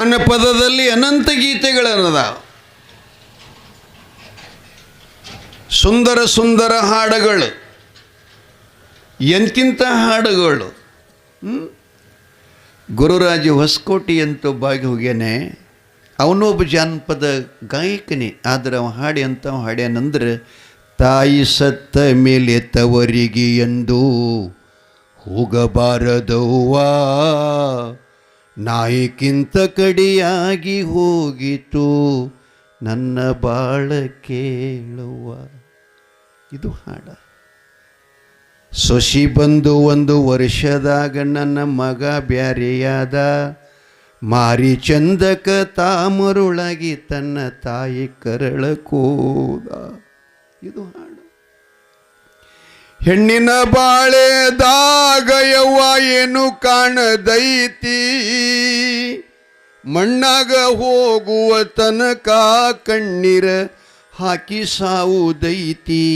ಜಾನಪದದಲ್ಲಿ ಅನಂತ ಗೀತೆಗಳನ್ನದ, ಸುಂದರ ಸುಂದರ ಹಾಡುಗಳು. ಎಂತಿಂಥ ಹಾಡುಗಳು. ಗುರುರಾಜ ಹೊಸಕೋಟಿ ಅಂತ ಬಾಗಿ ಹೋಗ್ಯಾನೆ. ಅವನೊಬ್ಬ ಜಾನಪದ ಗಾಯಕನೇ. ಆದರೆ ಅವ ಹಾಡಿ ಅಂತ ಹಾಡ್ಯಾನಂದ್ರೆ, ತಾಯಿ ಸತ್ತ ಮೇಲೆ ತವರಿಗೆ ಎಂದು ಹೋಗಬಾರದವ್ವ, ನಾಯಿಕ್ಕಿಂತ ಕಡಿಯಾಗಿ ಹೋಗಿತು ನನ್ನ ಬಾಳ ಕೇಳುವ. ಇದು ಹಾಡ. ಸೊಸಿ ಬಂದು 1 ವರ್ಷದಾಗ ನನ್ನ ಮಗ ಬ್ಯಾರೆಯಾದ, ಮಾರಿ ಚಂದಕ ತಾಮರುಳಾಗಿ ತನ್ನ ತಾಯಿ ಕರಳ ಕೂದ. ಇದು ಹಾಡು. ಹೆಣ್ಣಿನ ಬಾಳೆದಾಗ ಯವ್ವ ಏನು ಕಾಣದೈತಿ, ಮಣ್ಣಾಗ ಹೋಗುವ ತನಕ ಕಣ್ಣೀರ ಹಾಕಿ ಸಾವುದೈತಿ,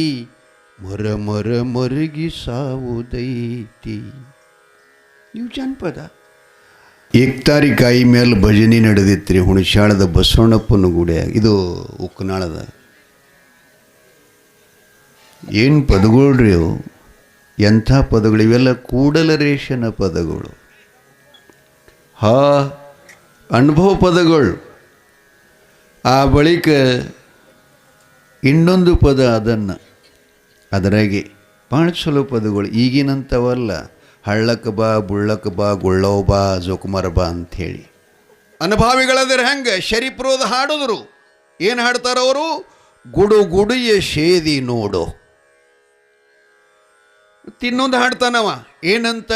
ಮರ ಮರ ಮರಗಿ ಸಾವುದೈತಿ. ಇವು ಜಾನಪದ. 1 ತಾರೀಕಾಯಿ ಮೇಲೆ ಭಜನೆ ನಡೆದಿತ್ತು ರೀ ಹುಣಸಾಳದ ಬಸವಣ್ಣಪ್ಪನ ಗುಡಿಯಾಗ. ಇದು ಉಕ್ಕನಾಳದ. ಏನು ಪದಗಳ್ರಿ ಅವು, ಎಂಥ ಪದಗಳು ಇವೆಲ್ಲ. ಕೂಡಲರೇಶನ ಪದಗಳು, ಅನುಭವ ಪದಗಳು. ಆ ಬಳಿಕ ಇನ್ನೊಂದು ಪದ ಅದರಾಗೆ ಭಾಳ ಚಲೋ ಪದಗಳು. ಈಗಿನಂಥವಲ್ಲ, ಹಳ್ಳಕ್ಕೆ ಬಾ, ಬುಳ್ಳಕ್ಕೆ ಬಾ, ಗುಳ್ಳವ್ ಬಾ, ಜೋಕುಮಾರ ಬಾ ಅಂಥೇಳಿ. ಅನುಭಾವಿಗಳದ್ರ ಹೆಂಗೆ ಶರೀಫ್ರೋದು ಹಾಡಿದ್ರು. ಏನು ಹಾಡ್ತಾರವರು? ಗುಡು ಗುಡಿಯ ಶೇದಿ ನೋಡು. ತಿನ್ನೊಂದು ಹಾಡ್ತಾನವ. ಏನಂತ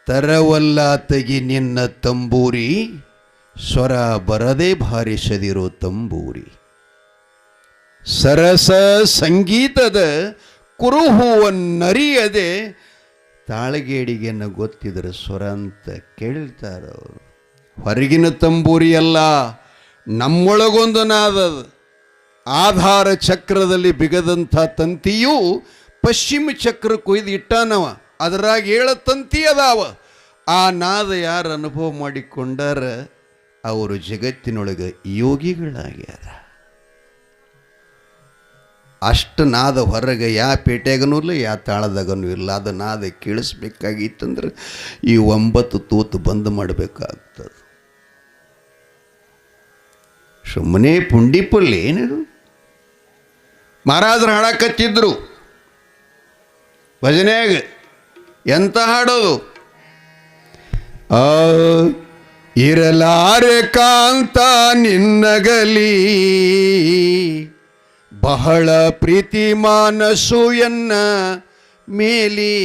ತರವಲ್ಲ ತೆಗಿ ನಿನ್ನ ತಂಬೂರಿ, ಸ್ವರ ಬರದೆ ಬಾರಿಸದಿರೋ ತಂಬೂರಿ. ಸರಸ ಸಂಗೀತದ ಕುರುಹುವನ್ನರಿಯದೆ ತಾಳಗೇಡಿಗೆನ್ನು ಗೊತ್ತಿದ್ರೆ ಸ್ವರ ಅಂತ ಕೇಳ್ತಾರವರು. ಹೊರಗಿನ ತಂಬೂರಿ ಅಲ್ಲ, ನಮ್ಮೊಳಗೊಂದು ನಾದದ. ಆಧಾರ ಚಕ್ರದಲ್ಲಿ ಬಿಗದಂಥ ತಂತಿಯು ಪಶ್ಚಿಮ ಚಕ್ರ ಕೊಯ್ದು ಇಟ್ಟಾನವ. ಅದರಾಗ 7 ತಂತಿ ಅದಾವ. ಆ ನಾದ ಯಾರು ಅನುಭವ ಮಾಡಿಕೊಂಡಾರ ಅವರು ಜಗತ್ತಿನೊಳಗೆ ಯೋಗಿಗಳಾಗ್ಯಾರ. ಅಷ್ಟು ನಾದ ಹೊರಗೆ ಯಾವ ಪೇಟೆಗನೂ ಇಲ್ಲ, ಯಾವ ತಾಳದಾಗನೂ ಇಲ್ಲ. ಅದು ನಾದ ಕೇಳಿಸ್ಬೇಕಾಗಿತ್ತಂದ್ರೆ ಈ 9 ತೂತು ಬಂದ್ ಮಾಡಬೇಕಾಗ್ತದೆ. ಸುಮ್ಮನೆ ಪುಂಡಿಪಲ್ಲಿ ಏನಿದು. ಮಹಾರಾಜರು ಹಾಡಕತ್ತಿದ್ರು ಭಜನೆಯಾಗ. ಎಂತ ಹಾಡೋದು? ಇರಲಾರೆ ಕಾಂತ ನಿನ್ನಗಲಿ, ಬಹಳ ಪ್ರೀತಿ ಮಾನಸು ಎನ್ನ ಮೇಲಿ,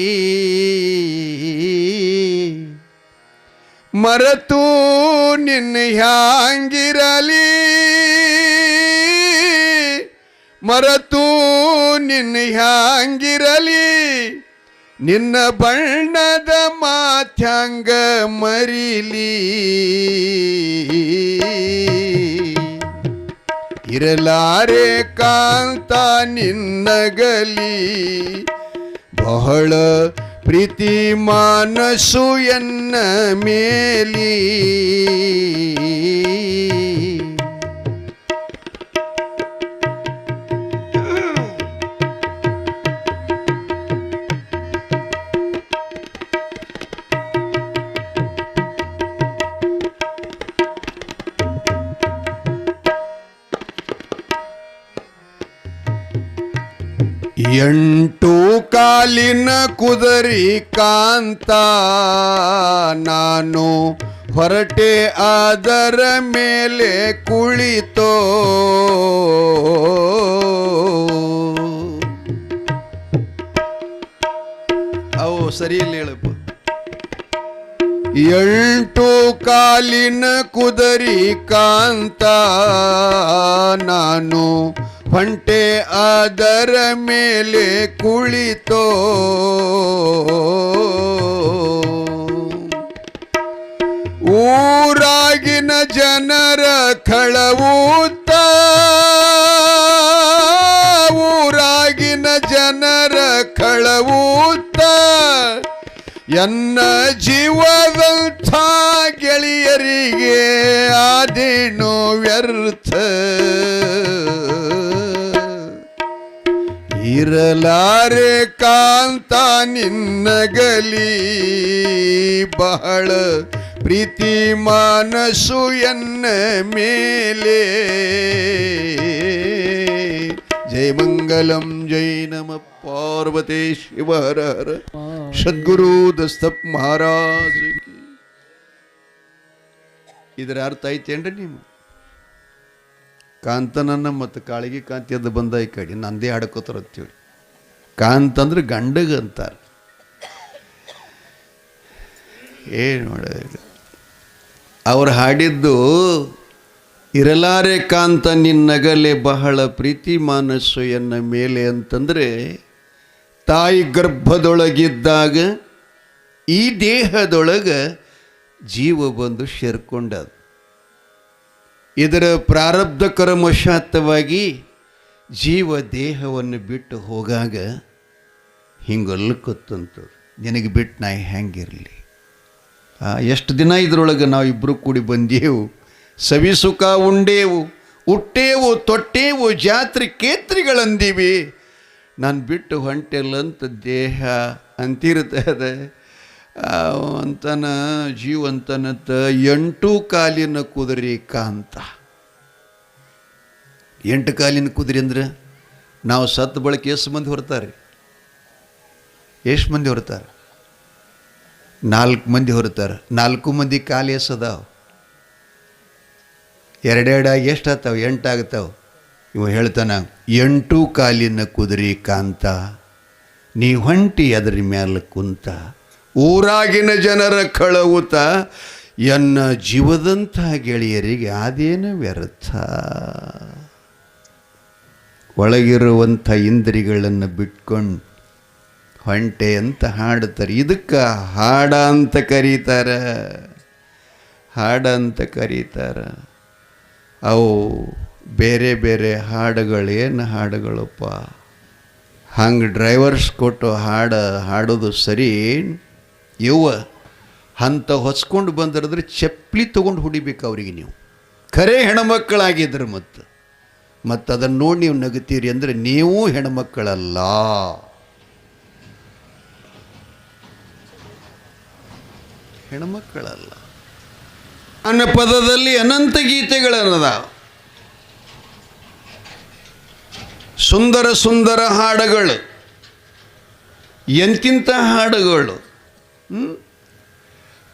ಮರೆತು ನಿನ್ನ ಹ್ಯಾಂಗಿರಲಿ, ಮರೆತು ನಿನ್ನ ಹ್ಯಾಂಗಿರಲಿ, ನಿನ್ನ ಬಣ್ಣದ ಮಾತ್ಯಾಂಗ ಮರಿಲಿ. ಇರಲಾರೆ ಕಾಂತ ನಿನ್ನಗಲಿ, ಬಹಳ ಪ್ರೀತಿ ಮಾನಸು ಎನ್ನ ಮೇಲಿ. ಎಂಟು ಕಾಲಿನ ಕುದರಿ ಕಾಂತ ನಾನು ಹೊರಟೆ ಅದರ ಮೇಲೆ ಕುಳಿತೋ, ಅವು ಸರಿಯಿಲ್ಲ ಹೇಳಪ್ಪ. 8 ಕಾಲಿನ ಕುದರಿ ಕಾಂತ ನಾನು ಹೊಂಟೆ ಅದರ ಮೇಲೆ ಕುಳಿತೋ, ಊರಾಗಿನ ಜನರ ಕಳವೂತ, ಊರಾಗಿನ ಜನರ ಕಳವೂತ, ಎನ್ನ ಜೀವದಂಥ ಗೆಳೆಯರಿಗೆ ಆದೇನೋ ವ್ಯರ್ಥ ಇರಲಾರೆ ಕಾಂತ ನಿನ್ನಗಲಿ ಬಹಳ ಪ್ರೀತಿ ಮನಸ್ಸು ಎನ್ನ ಮೇಲೆ ಜಯ ಮಂಗಲಂ ಜೈ ನಮ ಪಾರ್ವತಿ ಶಿವ ಹರ ಹರ ಸದ್ಗುರು ದಸ್ತಪ್ ಮಹಾರಾಜ್ ಇದರ ಅರ್ಥ ಐತೇನ್ರಿ ನೀವು ಕಾಂತನನ್ನ ಮತ್ತು ಕಾಳಿಗೆ ಕಾಂತಿ ಅದು ಬಂದ ಈ ಕಡೆ ನಂದೇ ಹಾಡ್ಕೋತಾರ ಅಂತೀವಿ ಕಾಂತ ಅಂದ್ರೆ ಗಂಡಗ ಅಂತಾರೆ ಏನು ಮಾಡೋದಿಲ್ಲ ಅವ್ರು ಹಾಡಿದ್ದು ಇರಲಾರೆ ಕಾಂತ ನಿನ್ನಗಲೆ ಬಹಳ ಪ್ರೀತಿ ಮಾನಸ್ಸು ಎನ್ನ ಮೇಲೆ ಅಂತಂದರೆ ತಾಯಿ ಗರ್ಭದೊಳಗಿದ್ದಾಗ ಈ ದೇಹದೊಳಗೆ ಜೀವ ಬಂದು ಸೇರ್ಕೊಂಡದು ಇದರ ಪ್ರಾರಬ್ಧ ಕರ್ಮಶಾತ್ತವಾಗಿ ಜೀವ ದೇಹವನ್ನು ಬಿಟ್ಟು ಹೋಗಾಗ ಹಿಂಗಲ್ಲುಕೊತ್ತಂತು ನಿನಗೆ ಬಿಟ್ಟು ನಾ ಹೆಂಗಿರಲಿ ಎಷ್ಟು ದಿನ ಇದ್ರೊಳಗೆ ನಾವು ಇಬ್ಬರು ಕೂಡಿ ಬಂದೇವು ಸವಿ ಸುಖ ಉಂಡೇವು ಹುಟ್ಟೇವು ತೊಟ್ಟೇವು ಜಾತ್ರೆ ಕೇತ್ರಿಗಳಂದೀವಿ ನಾನು ಬಿಟ್ಟು ಹೊಂಟೆಲ್ಲಂತ ದೇಹ ಅಂತಿರ್ತದೆ ಅಂತನ ಜೀವಂತನತ್ತ 8 ಕಾಲಿನ ಕುದುರೆ ಕಾಂತ 8 ಕಾಲಿನ ಕುದುರೆ ಅಂದ್ರೆ ನಾವು ಸತ್ತ ಬಳಕೆ ಎಷ್ಟು ಮಂದಿ ಹೊರ್ತಾರೆ ಎಷ್ಟು ಮಂದಿ ಹೊರ್ತಾರೆ 4 ಮಂದಿ ಹೊರ್ತಾರೆ 4 ಮಂದಿ ಕಾಲು ಎಸದಾವ ಎರಡೆರಡಾಗಿ ಎಷ್ಟು ಆಗ್ತಾವೆ 8 ಆಗ್ತಾವೆ ಇವ ಹೇಳ್ತಾನ 8 ಕಾಲಿನ ಕುದುರೆ ಕಾಂತ ನೀ ಹೊಂಟಿ ಅದರ ಮ್ಯಾಲ ಕುಂತ ಊರಾಗಿನ ಜನರ ಕಳವುತ ಎನ್ನ ಜೀವದಂಥ ಗೆಳೆಯರಿಗೆ ಅದೇನು ವ್ಯರ್ಥ ಒಳಗಿರುವಂಥ ಇಂದ್ರಿಯಗಳನ್ನು ಬಿಟ್ಕೊಂಡು ಹೊಂಟೆ ಅಂತ ಹಾಡ್ತಾರೆ ಇದಕ್ಕೆ ಹಾಡ ಅಂತ ಕರೀತಾರೆ ಹಾಡ ಅಂತ ಕರೀತಾರೆ ಅವು ಬೇರೆ ಬೇರೆ ಹಾಡುಗಳೇನು ಹಾಡುಗಳಪ್ಪ ಹಂಗೆ ಡ್ರೈವರ್ಸ್ ಕೊಟ್ಟು ಹಾಡೋದು ಸರಿ ಇವ ಅಂತ ಹೊಸ್ಕೊಂಡು ಬಂದಿರಿದ್ರೆ ಚಪ್ಪಲಿ ತೊಗೊಂಡು ಹೊಡಿಬೇಕು ಅವರಿಗೆ ನೀವು ಖರೇ ಹೆಣ್ಮಕ್ಕಳಾಗಿದ್ರು ಮತ್ತು ಅದನ್ನು ನೋಡಿ ನೀವು ನಗುತ್ತೀರಿ ಅಂದರೆ ನೀವು ಹೆಣ್ಮಕ್ಕಳಲ್ಲ ಹೆಣ್ಮಕ್ಕಳಲ್ಲ ನನ್ನ ಪದದಲ್ಲಿ ಅನಂತ ಗೀತೆಗಳನ್ನದಾವ ಸುಂದರ ಸುಂದರ ಹಾಡುಗಳು ಎಂತಿಂಥ ಹಾಡುಗಳು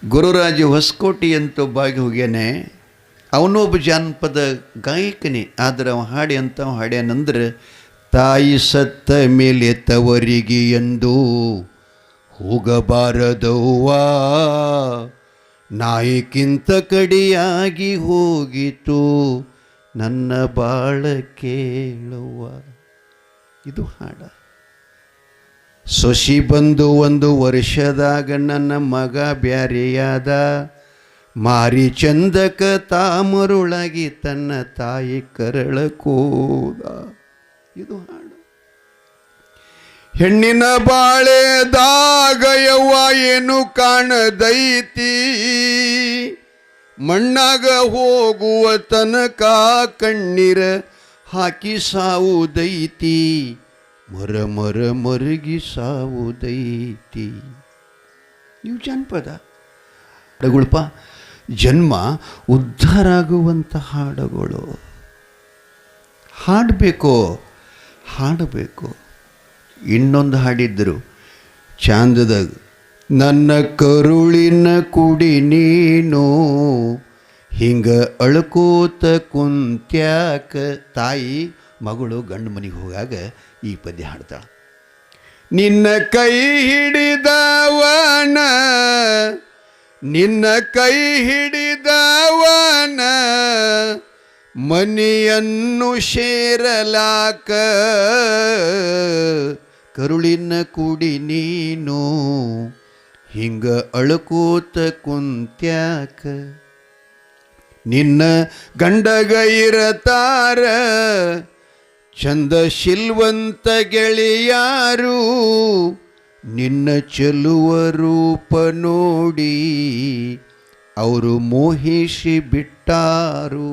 ಗುರುರಾಜ ಹೊಸಕೋಟಿ ಅಂತ ಬಾಗಿ ಹೋಗ್ಯಾನೆ ಅವನೊಬ್ಬ ಜಾನಪದ ಗಾಯಕನೇ ಆದರೆ ಅವ ಹಾಡಿ ಅಂತ ಹಾಡ್ಯಾನಂದ್ರೆ ತಾಯಿ ಸತ್ತ ಮೇಲೆ ತವರಿಗೆ ಎಂದು ಹೋಗಬಾರದವ್ವ ನಾಯಿಕ್ಕಿಂತ ಕಡಿಯಾಗಿ ಹೋಗಿತು ನನ್ನ ಬಾಳ ಕೇಳುವ ಇದು ಹಾಡ ಸೊಸಿ ಬಂದು 1 ವರ್ಷದಾಗ ನನ್ನ ಮಗ ಬ್ಯಾರೆಯಾದ ಮಾರಿ ಚಂದಕ ತಾಮರುಳಾಗಿ ತನ್ನ ತಾಯಿ ಕರಳ ಕೂದ ಇದು ಹಾಡು ಹೆಣ್ಣಿನ ಬಾಳೆದಾಗ ಯವ್ವ ಏನು ಕಾಣದೈತಿ ಮಣ್ಣಾಗ ಹೋಗುವ ತನಕ ಕಣ್ಣೀರ ಹಾಕಿ ಸಾವುದೈತಿ ಮರಗಿ ಸಾವುದೈತಿ ನೀವು ಜಾನಪದ ಹಾಡುಗಳಪ್ಪ ಜನ್ಮ ಉದ್ಧಾರ ಆಗುವಂಥ ಹಾಡುಗಳು ಹಾಡಬೇಕು ಇನ್ನೊಂದು ಹಾಡಿದ್ದರು ಚಾಂದದಾಗ ನನ್ನ ಕರುಳಿನ ಕುಡಿ ನೀನು ಹಿಂಗ ಅಳ್ಕೋತ ಕುಂತ್ಯಾಕ ತಾಯಿ ಮಗಳು ಗಂಡು ಮನೆಗೆ ಹೋಗಾಗ ಈ ಪದ್ಯ ಹಾಡ್ತಾಳೆ ನಿನ್ನ ಕೈ ಹಿಡಿದವನ ಮನೆಯನ್ನು ಸೇರಲಾಕ ಕರುಳಿನ ಕುಡಿ ನೀನು ಹಿಂಗ ಅಳ್ಕೋತ ಕುಂತ್ಯಾಕ ನಿನ್ನ ಗಂಡಗ ಇರತಾರ ಚಂದ ಶಿಲ್ವಂತ ಗೆಳೆಯಾರು ನಿನ್ನ ಚೆಲುವ ರೂಪ ನೋಡಿ ಅವರು ಮೋಹಿಸಿ ಬಿಟ್ಟಾರು.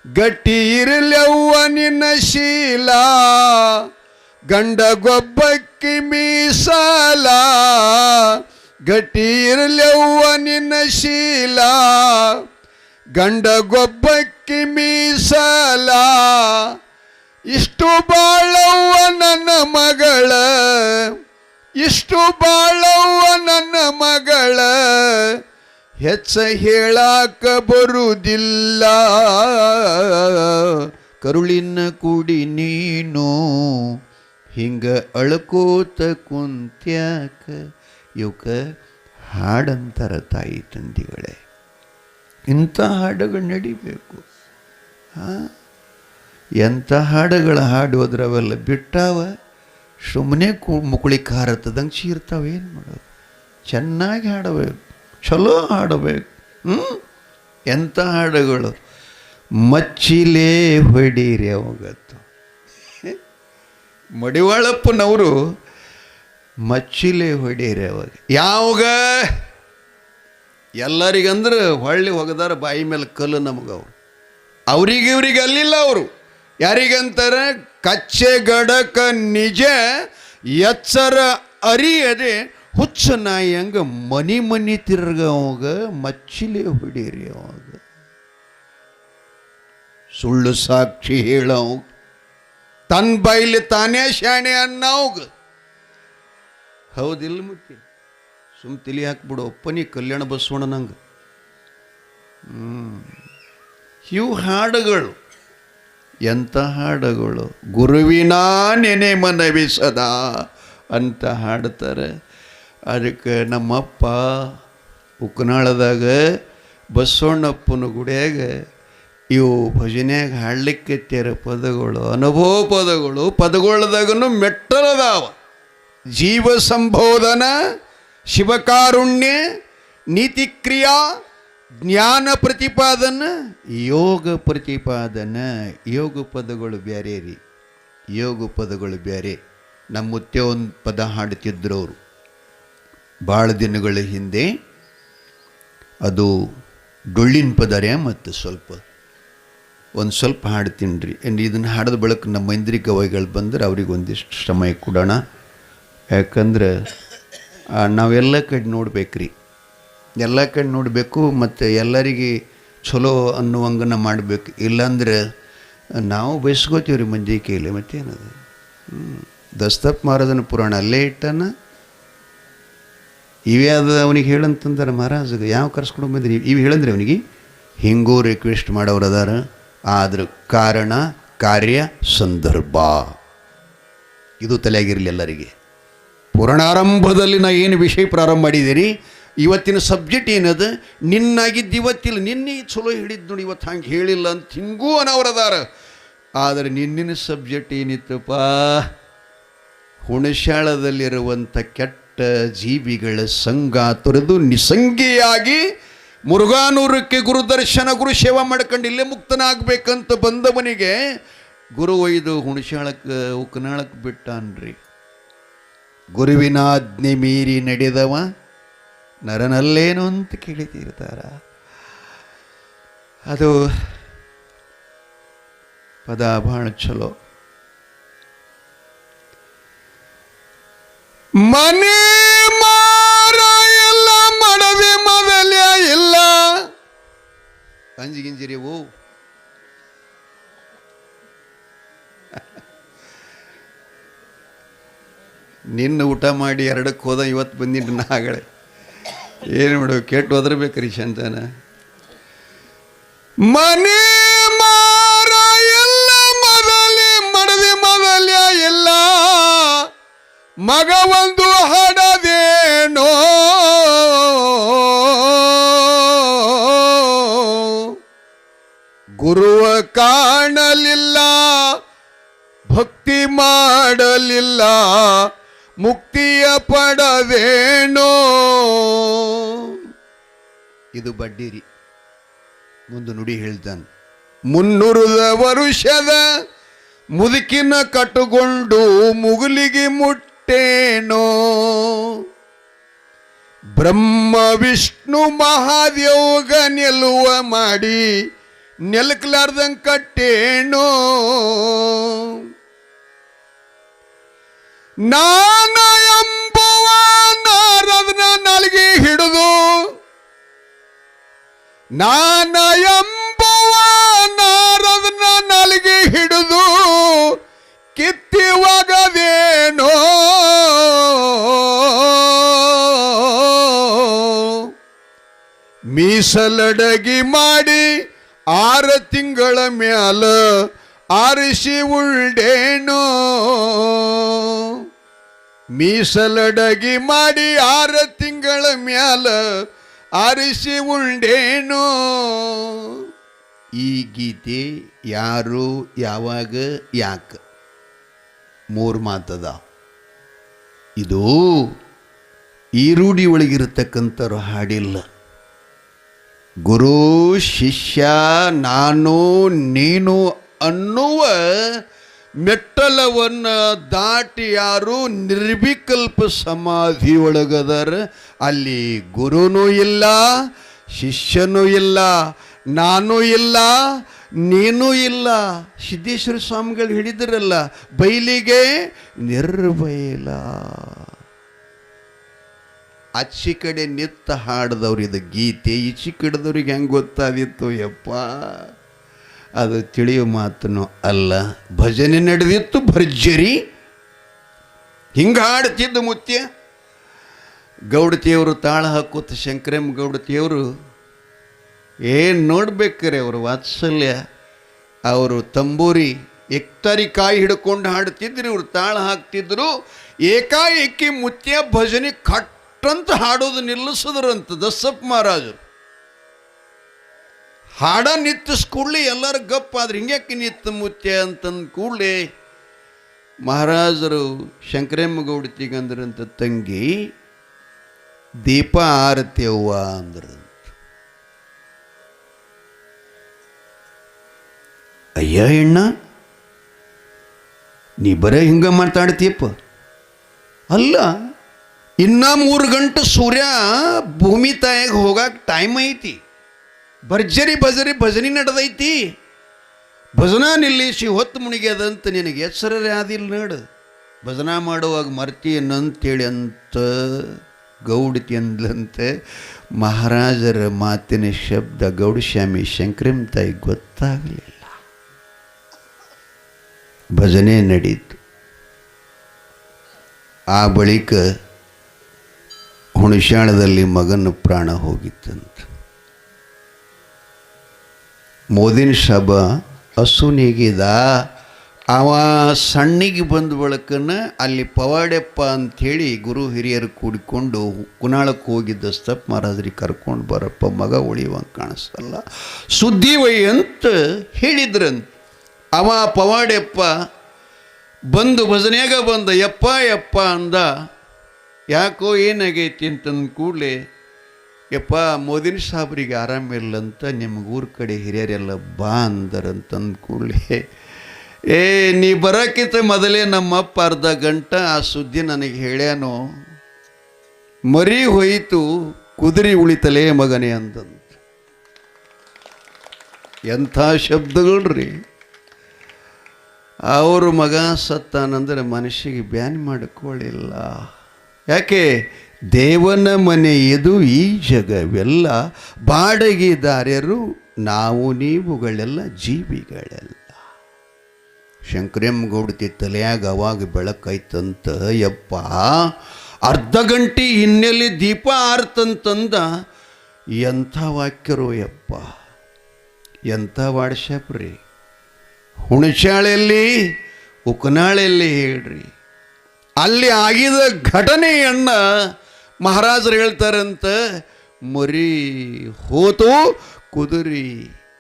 ಗಟ್ಟಿ ಇರಲವ್ವ ನಿನ್ನ ಶೀಲ, ಗಂಡ ಗೊಬ್ಬಕ್ಕಿ ಮೀಸಲ. ಗಟ್ಟಿ ಇರಲವ್ವ ನಿನ್ನ ಶೀಲ, ಗಂಡ ಗೊಬ್ಬಕ್ಕಿ ಮೀಸಲ. ಇಷ್ಟು ಬಾಳವ್ವ ನನ್ನ ಮಗಳ, ಇಷ್ಟು ಬಾಳವ್ವ ನನ್ನ ಮಗಳ, ಹೆಚ್ಚ ಹೇಳಾಕ ಬರುವುದಿಲ್ಲ. ಕರುಳಿನ ಕುಡಿ ನೀನು ಹಿಂಗ ಅಳ್ಕೋತ ಕುಂತ್ಯಾಕ. ಇವಕ್ಕ ಹಾಡಂತಾರ ತಾಯಿ ತಂದಿಗಳೇ. ಇಂಥ ಹಾಡುಗಳು ನಡಿಬೇಕು. ಎಂಥ ಹಾಡುಗಳ ಹಾಡೋದ್ರವೆಲ್ಲ ಬಿಟ್ಟಾವ ಸುಮ್ಮನೆ ಮುಕುಳಿ ಖಾರತದಂಗೆ ಚೀರ್ತಾವ. ಏನು ಮಾಡೋದು? ಚೆನ್ನಾಗಿ ಹಾಡಬೇಕು, ಚಲೋ ಹಾಡಬೇಕು. ಎಂಥ ಹಾಡುಗಳು. ಮಚ್ಚಿಲೇ ಹೊಡೀರಿ ಅವಾಗತ್ತು ಮಡಿವಾಳಪ್ಪನವರು ಮಚ್ಚಿಲೇ ಹೊಡೀರಿ ಅವಾಗ. ಯಾವಾಗ ಎಲ್ಲರಿಗಂದ್ರೆ ಹೊಳ್ಳಿ ಹೋಗದಾರ ಬಾಯಿ ಮೇಲೆ ಕಲ್ಲು ನಮಗವ್ರು. ಅವ್ರಿಗೆ ಇವ್ರಿಗೆ ಅಲ್ಲಿಲ್ಲ. ಅವರು ಯಾರಿಗಂತಾರ ಕಚ್ಚೆ ಗಡಕ ನಿಜ ಎಚ್ಚರ ಅರಿಯದೆ ಹುಚ್ಚ ನಾಯಿ ಹಂಗ ಮನಿ ಮನಿ ತಿರ್ಗವಾಗ ಮಚ್ಚಿಲೇ ಹೊಡೀರಿ ಅವಾಗ. ಸುಳ್ಳು ಸಾಕ್ಷಿ ಹೇಳವ, ತನ್ನ ಬೈಲಿ ತಾನೇ ಶಾಣೆ ಅನ್ನೋಗ. ಹೌದಿಲ್ಲ ಮುತ್ತಿ? ಸುಮ್ ತಿಳಿ ಹಾಕ್ಬಿಡು ಒಪ್ಪನಿ ಕಲ್ಯಾಣ ಬಸವಣ್ಣ ನಂಗೆ. ಇವು ಹಾಡುಗಳು ಎಂಥ ಹಾಡುಗಳು. ಗುರುವಿನ ನೆನೆ ಮನವಿ ಸದಾ ಅಂತ ಹಾಡ್ತಾರೆ. ಅದಕ್ಕೆ ನಮ್ಮಪ್ಪ ಉಕ್ಕನಾಳದಾಗ ಬಸವಣ್ಣಪ್ಪನ ಗುಡಿಯಾಗ ಇವು ಭಜನ್ಯಾಗ ಹಾಡಲಿಕ್ಕೆ ತೆರ ಪದಗಳು, ಅನುಭವ ಪದಗಳು. ಪದಗಳದಾಗನು ಮೆಟ್ಟಲದಾವ. ಜೀವ ಸಂಬೋಧನ, ಶಿವಕಾರುಣ್ಯ, ನೀತಿಕ್ರಿಯಾ, ಜ್ಞಾನ ಪ್ರತಿಪಾದನ, ಯೋಗ ಪ್ರತಿಪಾದನ. ಯೋಗ ಪದಗಳು ಬ್ಯಾರೆ ರೀ, ಯೋಗ ಪದಗಳು ಬ್ಯಾರೆ. ನಮ್ಮ ಮುತ್ತೆ ಒಂದು ಪದ ಹಾಡ್ತಿದ್ರು ಅವರು ಭಾಳ ದಿನಗಳ ಹಿಂದೆ. ಅದು ಡೊಳ್ಳಿನ ಪದರೇ. ಮತ್ತು ಒಂದು ಸ್ವಲ್ಪ ಹಾಡ್ತೀನಿ ರೀ. ಇದನ್ನು ಹಾಡಿದ ಬಳಿಕ ನಮ್ಮ ಮಂದ್ರಿ ಗವಾಯಿಗಳು ಬಂದ್ರೆ ಅವ್ರಿಗೆ ಒಂದಿಷ್ಟು ಸಮಯ ಕೊಡೋಣ. ಯಾಕಂದ್ರೆ ನಾವೆಲ್ಲ ಕಡೆ ನೋಡ್ಬೇಕ್ರಿ, ಎಲ್ಲ ಕಡೆ ನೋಡಬೇಕು. ಮತ್ತು ಎಲ್ಲರಿಗೆ ಚಲೋ ಅನ್ನುವಂಗನ ಮಾಡಬೇಕು. ಇಲ್ಲಾಂದ್ರೆ ನಾವು ಬಯಸ್ಕೋತೀವಿ ರೀ ಮಂದಿ ಕೈಲಿ. ಮತ್ತೇನದು? ದಸ್ತಪ್ ಮಹಾರಾಜನ ಪುರಾಣ ಅಲ್ಲೇ ಇಟ್ಟಾನ. ಇವೇ ಅದು ಅವನಿಗೆ ಹೇಳಂತಂದಾರೆ ಮಹಾರಾಜಗೆ. ಯಾವ ಕರ್ಸ್ಕೊಂಡು ಬಂದ್ರಿ ಇವು ಹೇಳಂದ್ರೆ ಅವನಿಗೆ ಹಿಂಗೂ ರಿಕ್ವೆಸ್ಟ್ ಮಾಡೋರು ಅದಾರ. ಆದ್ರೆ ಕಾರಣ, ಕಾರ್ಯ, ಸಂದರ್ಭ ಇದು ತಲೆಯಾಗಿರಲಿ ಎಲ್ಲರಿಗೆ. ಪುರಾಣಾರಂಭದಲ್ಲಿ ನಾ ಏನು ವಿಷಯ ಪ್ರಾರಂಭ ಮಾಡಿದ್ದೀರಿ, ಇವತ್ತಿನ ಸಬ್ಜೆಕ್ಟ್ ಏನದು? ನಿನ್ನಾಗಿದ್ದು ಇವತ್ತಿಲ್ಲ, ನಿನ್ನೆ ಚಲೋ ಹಿಡಿದು ನೋಡಿ, ಇವತ್ತು ಹಂಗೆ ಹೇಳಿಲ್ಲ ಅಂತ ಹಿಂಗೂ ಅನ್ನೋರದಾರ. ಆದರೆ ನಿನ್ನಿನ ಸಬ್ಜೆಕ್ಟ್ ಏನಿತ್ತಪ್ಪ? ಹುಣಸಾಳದಲ್ಲಿರುವಂಥ ಕೆಟ್ಟ ಜೀವಿಗಳ ಸಂಘ ತೊರೆದು ನಿಸಂಗಿಯಾಗಿ ಮುರುಘಾನೂರಕ್ಕೆ ಗುರುದರ್ಶನ, ಗುರು ಸೇವಾ ಮಾಡ್ಕೊಂಡು ಇಲ್ಲೇ ಮುಕ್ತನಾಗಬೇಕಂತ ಬಂದವನಿಗೆ ಗುರು ಒಯ್ದು ಹುಣಸಾಳಕ್ಕೆ ಉಕ್ಕನಾಳಕ್ಕೆ ಬಿಟ್ಟಾನ್ರಿ. ಗುರುವಿನ ಆಜ್ಞೆ ಮೀರಿ ನಡೆದವ ನರನಲ್ಲೇನು ಅಂತ ಕೇಳಿತಿರ್ತಾರ. ಅದು ಪದ ಭಾಳ ಚಲೋ. ಮನೆ ಮಾರ ಎಲ್ಲ ಮಾಡದೆ ಮೊದಲೇ ಇಲ್ಲ ಅಂಜಿಗಿಂಜಿರಿ ಓ ನಿನ್ನ ಊಟ ಮಾಡಿ 2ಕ್ಕೆ ಹೋದ, ಇವತ್ತು ಬಂದಿದ್ದು ನಾಗಳೆ. ಏನು ಮಾಡು, ಕೆಟ್ಟು ಒದರ್ಬೇಕ್ರಿ ಶಂತನ. ಮನೆ ಮಾರ ಎಲ್ಲ ಮೊದಲೇ ಮಾಡದೆ ಮೊದಲೇ ಇಲ್ಲ, ಮಗ ಒಂದು ಹಡದೇನೋ ಗುರುವ ಕಾಣಲಿಲ್ಲ, ಭಕ್ತಿ ಮಾಡಲಿಲ್ಲ, ಮುಕ್ತಿಯ ಪಡದೇನೋ. ಇದು ಬಡ್ಡಿರಿ. ಮುಂದೆ ನುಡಿ ಹೇಳ್ತಾನೆ. 300 ವರುಷದ ಮುದುಕಿನ ಕಟ್ಟುಕೊಂಡು ಮುಗುಲಿಗೆ ಮುಟ್ಟ ಕಟ್ಟೇನೋ ಬ್ರಹ್ಮ ವಿಷ್ಣು ಮಹಾದೇವಗ ನಿಲ್ಲುವ ಮಾಡಿ ನೆಲಕ್ಲಾರ್ದಂಗೆ ಕಟ್ಟೇನೋ ನಾನ ಎಂಬುವ ನಾರದನ ನಾಲಿಗೆ ಹಿಡಿದು ನಾನ ಎಂಬುವ ನಾರದನ ನಾಲಿಗೆ ಹಿಡಿದು ಕಿತ್ತಿವಾಗದೇನೋ ಮೀಸಲಡಗಿ ಮಾಡಿ 6 ತಿಂಗಳ ಮ್ಯಾಲ ಆರಿಸಿ ಉಳ್ಡೇನೋ ಮೀಸಲಡಗಿ ಮಾಡಿ 6 ತಿಂಗಳ ಮ್ಯಾಲ ಆರಿಸಿ ಉಳ್ಡೇನೋ. ಈ ಗೀತೆ ಯಾರು ಯಾವಾಗ ಯಾಕೆ 3 ಮಾತದ. ಇದು ಈ ರೂಢಿ ಒಳಗಿರತಕ್ಕಂಥವ್ರು ಹಾಡಿಲ್ಲ. ಗುರು ಶಿಷ್ಯ ನಾನು ನೀನು ಅನ್ನುವ ಮೆಟ್ಟಲವನ್ನು ದಾಟಿ ಯಾರು ನಿರ್ವಿಕಲ್ಪ ಸಮಾಧಿ ಒಳಗದರ ಅಲ್ಲಿ ಗುರುನೂ ಇಲ್ಲ, ಶಿಷ್ಯನೂ ಇಲ್ಲ, ನಾನು ಇಲ್ಲ, ನೀನೂ ಇಲ್ಲ. ಸಿದ್ದೇಶ್ವರ ಸ್ವಾಮಿಗಳು ಹಿಡಿದ್ರಲ್ಲ, ಬೈಲಿಗೆ ನಿರ್ಬೈಲ. ಆಚಿ ಕಡೆ ನಿತ್ತ ಹಾಡ್ದವ್ರು ಇದು ಗೀತೆ, ಈಚಿ ಕಡೆದವ್ರಿಗೆ ಹೆಂಗೆ ಗೊತ್ತಾದಿತ್ತು ಯಪ್ಪ? ಅದು ತಿಳಿಯೋ ಮಾತನು ಅಲ್ಲ. ಭಜನೆ ನಡೆದಿತ್ತು ಭರ್ಜರಿ. ಹಿಂಗೆ ಹಾಡ್ತಿದ್ದ ಮುತ್ಯ ಗೌಡತಿಯವರು ತಾಳ ಹಾಕುತ್ತ ಶಂಕರಮ್ಮ ಗೌಡತಿಯವರು ಏನು ನೋಡ್ಬೇಕ್ರೆ ಅವರು ವಾತ್ಸಲ್ಯ. ಅವರು ತಂಬೂರಿ ಎಕ್ತಾರಿ ಕಾಯಿ ಹಿಡ್ಕೊಂಡು ಹಾಡ್ತಿದ್ರು, ಇವರು ತಾಳ ಹಾಕ್ತಿದ್ರು. ಏಕಾಏಕಿ ಮುತ್ಯ ಭಜನೆ ಕಟ್ಟಂತ ಹಾಡೋದು ನಿಲ್ಲಿಸಿದ್ರಂತ ದಸಪ್ಪ ಮಹಾರಾಜರು. ಹಾಡ ನಿತ್ತಿಸ್ ಕೂಡಲೇ ಎಲ್ಲರೂ ಗಪ್ಪ ಆದ್ರೆ ಹಿಂಗ್ಯಾಕೆ ನಿತ್ತ ಮುತ್ಯ ಅಂತಂದು ಕೂಡಲೇ ಮಹಾರಾಜರು ಶಂಕರಮ್ಮ ಗೌಡತಿಗಂದ್ರಂತ ತಂಗಿ ದೀಪ ಆರತಿ ಅವ್ವ ಅಂದ್ರಂತ. ಅಯ್ಯ ಹೆಣ್ಣ ನೀ ಬರೇ ಹಿಂಗ ಮಾತಾಡ್ತೀಯಪ್ಪ. ಅಲ್ಲ, ಇನ್ನ 3 ಗಂಟೆ ಸೂರ್ಯ ಭೂಮಿ ತಾಯಿಗೆ ಹೋಗಾಕ ಟೈಮ್ ಐತಿ. ಭರ್ಜರಿ ಭಜನೆ ನಡೆದೈತಿ. ಭಜನಾ ನಿಲ್ಲಿಸಿ ಹೊತ್ತು ಮುಣಿಗ್ಯದಂತ ನಿನಗೆ ಎಚ್ಚರೇ ಆದಿಲ್ಲ ನೋಡು. ಭಜನಾ ಮಾಡುವಾಗ ಮರ್ತೀಯನ್ನಂತೇಳಿ ಅಂತ ಗೌಡತಿ ಅಂದ್ಲಂತೆ. ಮಹಾರಾಜರ ಮಾತಿನ ಶಬ್ದ ಗೌಡಶ್ಯಾಮಿ ಶಂಕರಮ್ಮ ತಾಯಿ ಗೊತ್ತಾಗಲಿಲ್ಲ. ಭಜನೆ ನಡೀತು. ಆ ಬಳಿಕ ಹುಣಸಾಳದಲ್ಲಿ ಮಗನ ಪ್ರಾಣ ಹೋಗಿತ್ತಂತ. ಮೋದಿನ ಸಭ ಹಸುನಿಗಿದ. ಅವ ಸಣ್ಣಿಗೆ ಬಂದ ಬಳಕನ ಅಲ್ಲಿ ಪವಾಡೆಪ್ಪ ಅಂಥೇಳಿ ಗುರು ಹಿರಿಯರು ಕೂಡಿಕೊಂಡು ಕುನಾಳಕ್ಕೆ ಹೋಗಿದ್ದ ದಸ್ತಪ್ಪ ಮಹಾರಾಜರಿಗೆ ಕರ್ಕೊಂಡು ಬರಪ್ಪ, ಮಗ ಉಳಿಯುವಂಗೆ ಕಾಣಿಸ್ತಲ್ಲ, ಸುದ್ದಿ ವೈ ಅಂತ ಹೇಳಿದ್ರಂತ. ಅವ ಪವಾಡೆಪ್ಪ ಬಂದು ಭಜನೆಯಾಗ ಬಂದ ಯಪ್ಪ ಯಪ್ಪ ಅಂದ. ಯಾಕೋ ಏನಾಗೈತಿ ಅಂತಂದು ಕೂಡಲೇ ಯಪ್ಪ ಮೋದಿನ ಸಾಬ್ರಿಗೆ ಆರಾಮಿಲ್ಲಂತ ನಿಮ್ಗೆ ಊರ ಕಡೆ ಹಿರಿಯರೆಲ್ಲ ಬಾ ಅಂದರಂತಂದು ಕೂಡಲೇ ನೀ ಬರೋಕ್ಕಿಂತ ಮೊದಲೇ ನಮ್ಮಪ್ಪ ಅರ್ಧ ಗಂಟೆ ಆ ಸುದ್ದಿ ನನಗೆ ಹೇಳ್ಯಾನೋ, ಮರಿ ಹೋಯಿತು ಕುದುರೆ ಉಳಿತಲೇ ಮಗನೇ ಅಂದಂತ. ಎಂಥ ಶಬ್ದಗಳ್ರಿ. ಅವರು ಮಗ ಸತ್ತಾನಂದ್ರೆ ಮನುಷ್ಯಗೆ ಬ್ಯಾನ್ ಮಾಡಿಕೊಳ್ಳಿಲ್ಲ. ಯಾಕೆ? ದೇವನ ಮನೆ ಇದು ಈ ಜಗವೆಲ್ಲ, ಬಾಡಗಿದಾರ್ಯರು ನಾವು ನೀವುಗಳೆಲ್ಲ ಜೀವಿಗಳೆಲ್ಲ. ಶಂಕರಮ್ಮ ಗೌಡತಿ ತಲೆಯಾಗ ಅವಾಗ ಬೆಳಕೈತಂತ. ಯಪ್ಪ ಅರ್ಧ ಗಂಟೆ ಹಿನ್ನೆಲೆ ದೀಪ ಆರ್ತಂತಂದ. ಎಂಥ ವಾಕ್ಯರು ಯಪ್ಪ, ಎಂಥ ವಾಡ್ಸ್ಯಾಪ್ರಿ. ಹುಣಸಾಳೆಯಲ್ಲಿ ಉಕನಾಳೆಯಲ್ಲಿ ಹೇಳ್ರಿ. ಅಲ್ಲಿ ಆಗಿದ ಘಟನೆಯನ್ನು ಮಹಾರಾಜರು ಹೇಳ್ತಾರಂತ. ಮರಿ ಹೋತು ಕುದುರೆ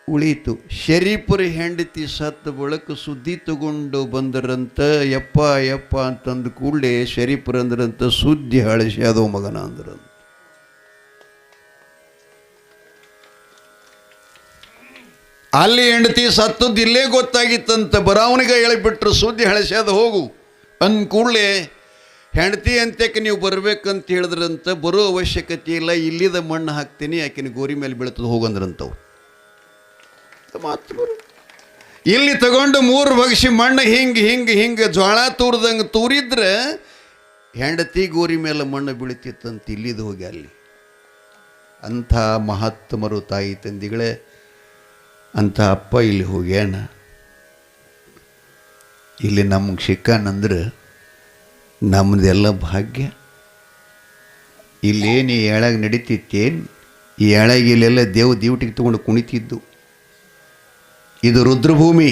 ಉಳಿತು. ಶರೀಫರ ಹೆಂಡತಿ ಸತ್ತ ಬಳಿಕ ಸುದ್ದಿ ತಗೊಂಡು ಬಂದರಂತ. ಯಪ್ಪ ಯಪ್ಪ ಅಂತಂದು ಕೂಡಲೇ ಶರೀಫರು ಅಂದ್ರಂತ, ಸುದ್ದಿ ಹಳಸಿ ಅದೋ ಮಗನ ಅಂದ್ರಂತ. ಅಲ್ಲಿ ಹೆಂಡತಿ ಸತ್ತದ್ದು ಇಲ್ಲೇ ಗೊತ್ತಾಗಿತ್ತಂತ. ಬರಾವನಿಗೆ ಹೇಳಿಬಿಟ್ರು, ಸುದ್ದಿ ಹಳಸಿ ಅದು ಹೋಗು ಅಂದ ಕೂಡಲೇ ಹೆಂಡತಿ ಅಂತ್ಯಕ್ಕೆ ನೀವು ಬರಬೇಕಂತ ಹೇಳಿದ್ರಂತ, ಬರೋ ಅವಶ್ಯಕತೆ ಇಲ್ಲ, ಇಲ್ಲಿದ ಮಣ್ಣು ಹಾಕ್ತೀನಿ, ಆಕಿನ ಗೋರಿ ಮೇಲೆ ಬೀಳ್ತದೆ ಹೋಗಂದ್ರಂತವು. ಮಾತು ಇಲ್ಲಿ ತಗೊಂಡು 3 ಬಗ್ಸಿ ಮಣ್ಣು ಹಿಂಗೆ ಜ್ವಾಳ ತೂರ್ದಂಗೆ ತೂರಿದ್ರೆ ಹೆಂಡತಿ ಗೋರಿ ಮೇಲೆ ಮಣ್ಣು ಬೀಳ್ತಿತ್ತಂತ, ಇಲ್ಲಿದು ಹೋಗಿ ಅಲ್ಲಿ. ಅಂಥ ಮಹಾತ್ಮರು ತಾಯಿ ತಂದಿಗಳೇ, ಅಂಥ ಅಪ್ಪ ಇಲ್ಲಿ ಹೋಗ್ಯಾನ. ಇಲ್ಲಿ ನಮಗೆ ಸಿಕ್ಕಾನಂದ್ರೆ ನಮ್ಮದೆಲ್ಲ ಭಾಗ್ಯ. ಇಲ್ಲೇನು ಈ ಎಳಾಗ ನಡೀತಿತ್ತೇನು? ಈ ಎಳಾಗ ಇಲ್ಲೆಲ್ಲ ದೇವಟಿಗೆ ತೊಗೊಂಡು ಕುಣಿತಿದ್ದು. ಇದು ರುದ್ರಭೂಮಿ,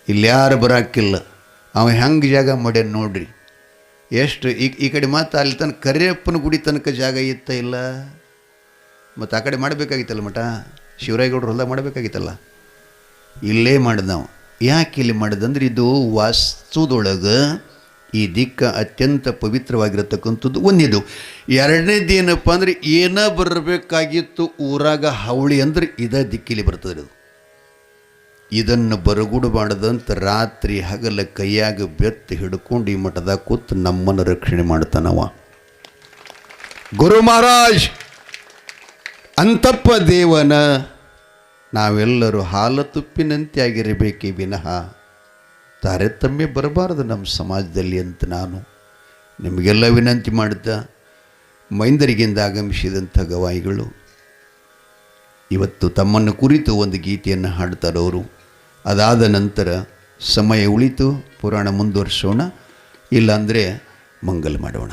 ಇಲ್ಲಿ ಯಾರು ಬರೋಕ್ಕಿಲ್ಲ. ಅವ ಹೆಂಗೆ ಜಾಗ ಮಾಡ್ಯಾನ ನೋಡ್ರಿ. ಎಷ್ಟು ಈ ಕಡೆ ಮಾತ್ರ ಅಲ್ಲಿ ತನಕ ಕರಿಯಪ್ಪನ ಗುಡಿ ತನಕ ಜಾಗ ಇತ್ತ ಇಲ್ಲ? ಮತ್ತು ಆ ಕಡೆ ಮಾಡಬೇಕಾಗಿತ್ತಲ್ಲ ಮಠ, ಶಿವರಾಯಗೌಡರು ಹೊಲ್ದಾಗ ಮಾಡಬೇಕಾಗಿತ್ತಲ್ಲ. ಇಲ್ಲೇ ಮಾಡಿದ ನಾವು. ಯಾಕೆ ಇಲ್ಲಿ ಮಾಡಿದಂದ್ರೆ ಇದು ವಾಸ್ತುದೊಳಗೆ ಈ ದಿಕ್ಕ ಅತ್ಯಂತ ಪವಿತ್ರವಾಗಿರತಕ್ಕಂಥದ್ದು ಒಂದಿದು. ಎರಡನೇದು ಏನಪ್ಪ ಅಂದ್ರೆ, ಏನ ಬರಬೇಕಾಗಿತ್ತು ಊರಾಗ ಹಾವಳಿ ಅಂದ್ರೆ ಇದೇ ದಿಕ್ಕಿಲಿ ಬರ್ತದೆ. ಇದು ಇದನ್ನು ಬರಗೂಡು ಮಾಡದಂತ ರಾತ್ರಿ ಹಗಲ ಕೈಯಾಗ ಬೆತ್ತು ಹಿಡ್ಕೊಂಡು ಈ ಮಠದಾಗ ಕೂತು ನಮ್ಮನ್ನು ರಕ್ಷಣೆ ಮಾಡ್ತಾನವ ಗುರು ಮಹಾರಾಜ್. ಅಂತಪ್ಪ ದೇವನ ನಾವೆಲ್ಲರೂ ಹಾಲು ತುಪ್ಪಿನಂತೆ ಆಗಿರಬೇಕೇ ವಿನಃ ತಾರತಮ್ಯ ಬರಬಾರದು ನಮ್ಮ ಸಮಾಜದಲ್ಲಿ ಅಂತ ನಾನು ನಿಮಗೆಲ್ಲ ವಿನಂತಿ ಮಾಡ್ತಾ, ಮೈಂದರಿಗಿಂದ ಆಗಮಿಸಿದಂಥ ಗವಾಯಿಗಳು ಇವತ್ತು ತಮ್ಮನ್ನು ಕುರಿತು ಒಂದು ಗೀತೆಯನ್ನು ಹಾಡ್ತಾರವರು. ಅದಾದ ನಂತರ ಸಮಯ ಉಳಿತು, ಪುರಾಣ ಮುಂದುವರಿಸೋಣ, ಇಲ್ಲಾಂದರೆ ಮಂಗಲ ಮಾಡೋಣ.